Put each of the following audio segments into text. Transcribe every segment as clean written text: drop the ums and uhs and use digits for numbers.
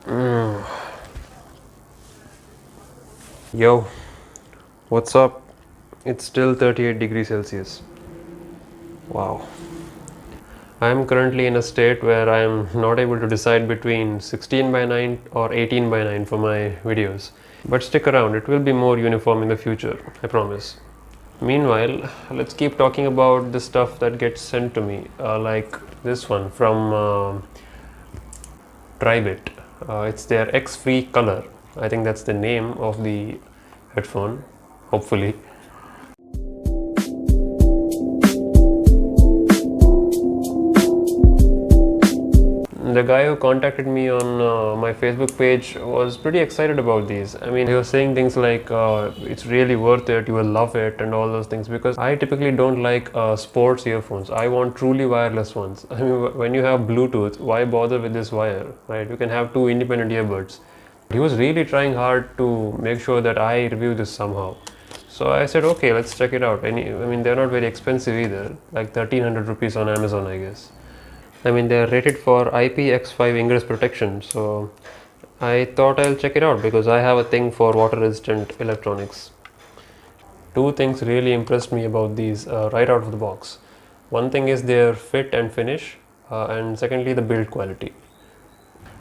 Mm. Yo, what's up? It's still 38 degrees Celsius. Wow. I'm currently in a state where I'm not able to decide between 16 by 9 or 18 by 9 for my videos. But stick around, it will be more uniform in the future, I promise. Meanwhile, let's keep talking about the stuff that gets sent to me, like this one from Tribit. It's their Xfree Color. I think that's the name of the headphone, hopefully. The guy who contacted me on my Facebook page was pretty excited about these. I mean, he was saying things like, it's really worth it, you will love it, and all those things, because I typically don't like sports earphones. I want truly wireless ones. I mean, when you have Bluetooth, why bother with this wire, right? You can have two independent earbuds. He was really trying hard to make sure that I review this somehow. So I said, okay, let's check it out. I mean, they're not very expensive either, like 1300 rupees on Amazon, I guess. I mean, they're rated for IPX5 ingress protection, so I thought I'll check it out because I have a thing for water resistant electronics. Two things really impressed me about these right out of the box. One thing is their fit and finish, and secondly, the build quality.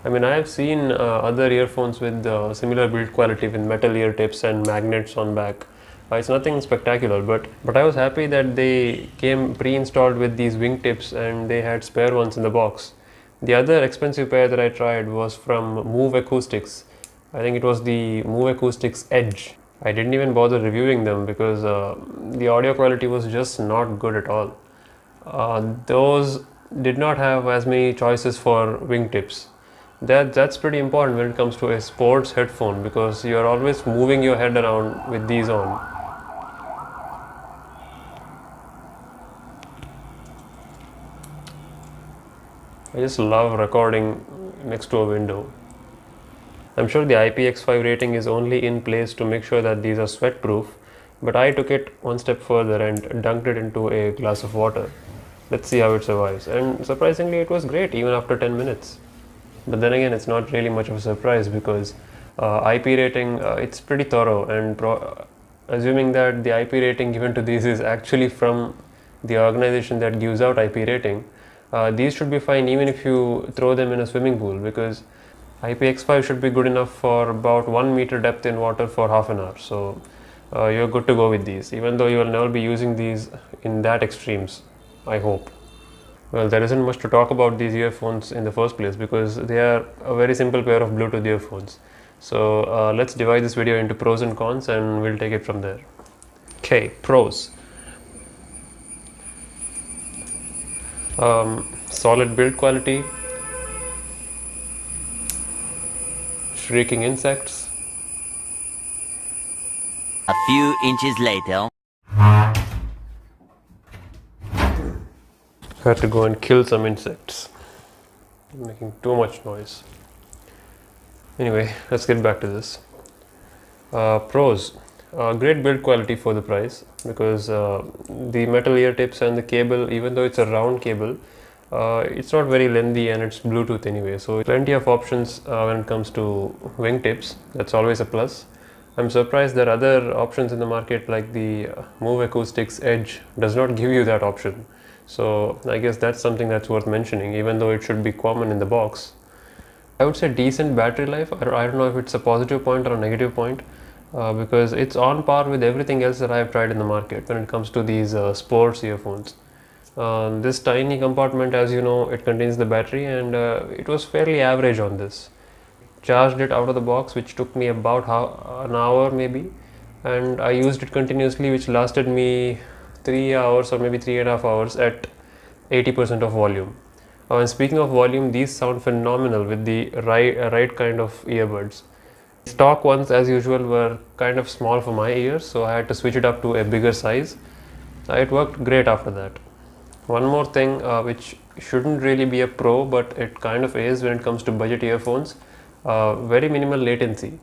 I mean, I have seen other earphones with similar build quality with metal ear tips and magnets on back. It's nothing spectacular, but I was happy that they came pre-installed with these wingtips and they had spare ones in the box. The other expensive pair that I tried was from Move Acoustics. I think it was the Move Acoustics Edge. I didn't even bother reviewing them because the audio quality was just not good at all. Those did not have as many choices for wingtips. That's pretty important when it comes to a sports headphone because you're always moving your head around with these on. I just love recording next to a window. I'm sure the IPX5 rating is only in place to make sure that these are sweat proof, but I took it one step further and dunked it into a glass of water. Let's see how it survives. And surprisingly, it was great even after 10 minutes. But then again, it's not really much of a surprise because IP rating, it's pretty thorough, and assuming that the IP rating given to these is actually from the organization that gives out IP rating, these should be fine even if you throw them in a swimming pool, because IPX5 should be good enough for about 1 meter depth in water for half an hour. So you're good to go with these, even though you will never be using these in that extremes, I hope. Well, there isn't much to talk about these earphones in the first place because they are a very simple pair of Bluetooth earphones. So let's divide this video into pros and cons and we'll take it from there. Okay, pros. Solid build quality, shrieking insects. A few inches later. Had to go and kill some insects. Making too much noise. Anyway, let's get back to this. Pros. Great build quality for the price because the metal ear tips and the cable, even though it's a round cable, it's not very lengthy and it's Bluetooth anyway. So plenty of options when it comes to wingtips. That's always a plus. I'm surprised that other options in the market like the Move Acoustics Edge does not give you that option. So I guess that's something that's worth mentioning, even though it should be common in the box. I would say decent battery life. I don't know if it's a positive point or a negative point because it's on par with everything else that I've tried in the market when it comes to these sports earphones. This tiny compartment, as you know, it contains the battery and it was fairly average on this. Charged it out of the box, which took me about an hour maybe, and I used it continuously, which lasted me 3 hours or maybe 3.5 hours at 80% of volume. And speaking of volume, these sound phenomenal with the right kind of earbuds. Stock ones, as usual, were kind of small for my ears, so I had to switch it up to a bigger size. It worked great after that. One more thing which shouldn't really be a pro, but it kind of is when it comes to budget earphones, very minimal latency.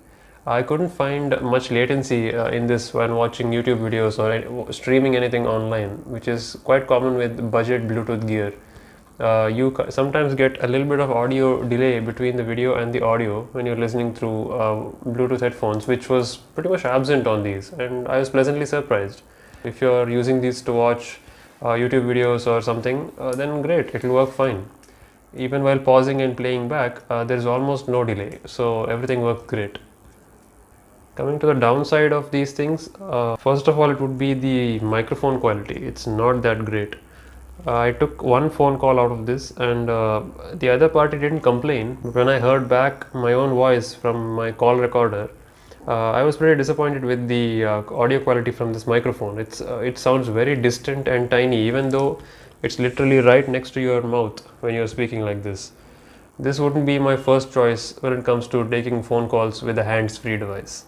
I couldn't find much latency in this when watching YouTube videos or streaming anything online, which is quite common with budget Bluetooth gear. sometimes get a little bit of audio delay between the video and the audio when you're listening through Bluetooth headphones, which was pretty much absent on these, and I was pleasantly surprised. If you're using these to watch YouTube videos or something, then great, it'll work fine. Even while pausing and playing back, there's almost no delay, so everything works great. Coming to the downside of these things, first of all, it would be the microphone quality. It's not that great. I took one phone call out of this, and the other party didn't complain. But when I heard back my own voice from my call recorder, I was pretty disappointed with the audio quality from this microphone. It sounds very distant and tiny, even though it's literally right next to your mouth when you're speaking like this. This wouldn't be my first choice when it comes to taking phone calls with a hands-free device.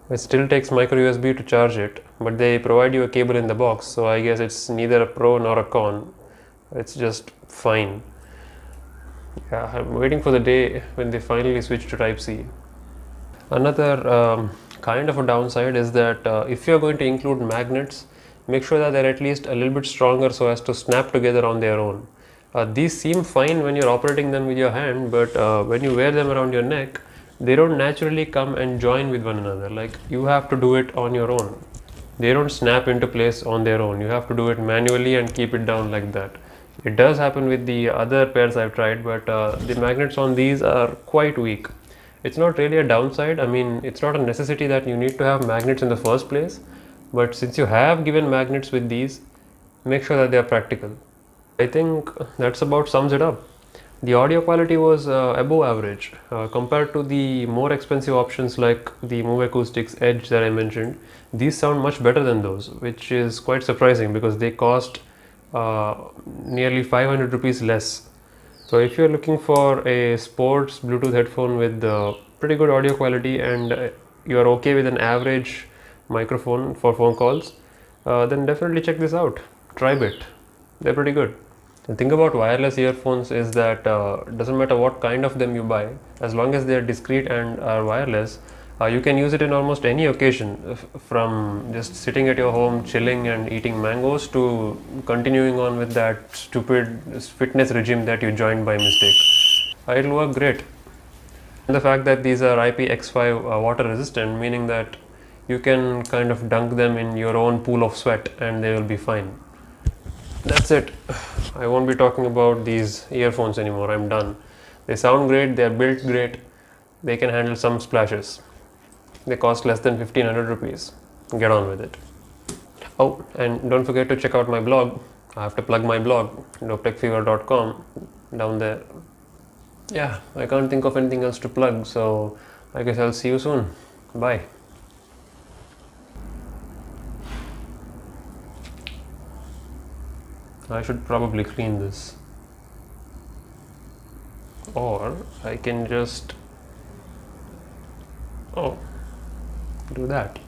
It still takes micro USB to charge it, but they provide you a cable in the box, so I guess it's neither a pro nor a con. It's just fine. Yeah, I'm waiting for the day when they finally switch to Type-C. Another kind of a downside is that if you're going to include magnets, make sure that they're at least a little bit stronger so as to snap together on their own. These seem fine when you're operating them with your hand, but when you wear them around your neck, they don't naturally come and join with one another. Like, you have to do it on your own. They don't snap into place on their own. You have to do it manually and keep it down like that. It does happen with the other pairs I've tried, but the magnets on these are quite weak. It's not really a downside. I mean, it's not a necessity that you need to have magnets in the first place, but since you have given magnets with these, make sure that they are practical. I think that's about sums it up. The audio quality was above average compared to the more expensive options like the Move Acoustics Edge that I mentioned. These sound much better than those, which is quite surprising because they cost nearly 500 rupees less. So if you're looking for a sports Bluetooth headphone with pretty good audio quality and you're okay with an average microphone for phone calls, then definitely check this out. Tribit. They're pretty good. The thing about wireless earphones is that doesn't matter what kind of them you buy, as long as they are discreet and are wireless, you can use it in almost any occasion, from just sitting at your home chilling and eating mangoes to continuing on with that stupid fitness regime that you joined by mistake. It'll work great. And the fact that these are IPX5 water resistant, meaning that you can kind of dunk them in your own pool of sweat and they will be fine. That's it. I won't be talking about these earphones anymore. I'm done. They sound great, they're built great, they can handle some splashes. They cost less than 1500 rupees. Get on with it. Oh, and don't forget to check out my blog. I have to plug my blog, dopetechfever.com, down there. Yeah, I can't think of anything else to plug, so I guess I'll see you soon. Bye. I should probably clean this, or I can just do that.